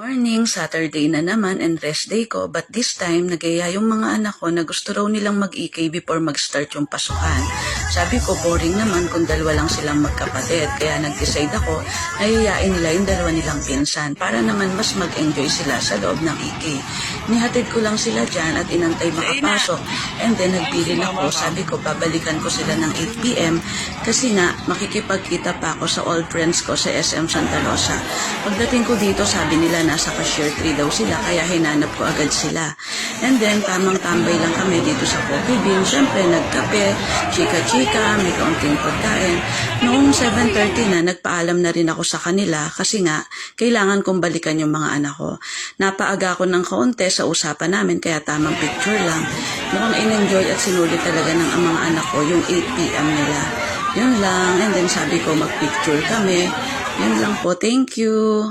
Morning, Saturday na naman and rest day ko, but this time nagaya yung mga anak ko na gusto raw nilang mag-EK before mag-start yung pasukan. Sabi ko boring naman kung dalawa lang silang magkapatid, kaya nag-decide ako na iyayain nila yung dalawa nilang pinsan para naman mas mag-enjoy sila sa loob ng EK. Nihatid ko lang sila dyan at inantay makapasok, and then nagbilin ako. Sabi ko babalikan ko sila ng 8 p.m. kasi nga makikipagkita pa ako sa old friends ko sa SM Santa Rosa. Pagdating ko dito, sabi nila nasa cashier 3 daw sila, kaya hinanap ko agad sila. And then, tamang tambay lang kami dito sa Coffee Bean. Siyempre, nagkape, chika-chika, may kaunting pagkain. Noong 7:30 na, nagpaalam na rin ako sa kanila kasi nga, kailangan kong balikan yung mga anak ko. Napaaga ko ng kaunti sa usapan namin, kaya tamang picture lang. Mukhang in-enjoy at sinulit talaga ng mga anak ko yung 8 p.m. nila. Yun lang. And then, sabi ko, mag-picture kami. Yun lang po. Thank you.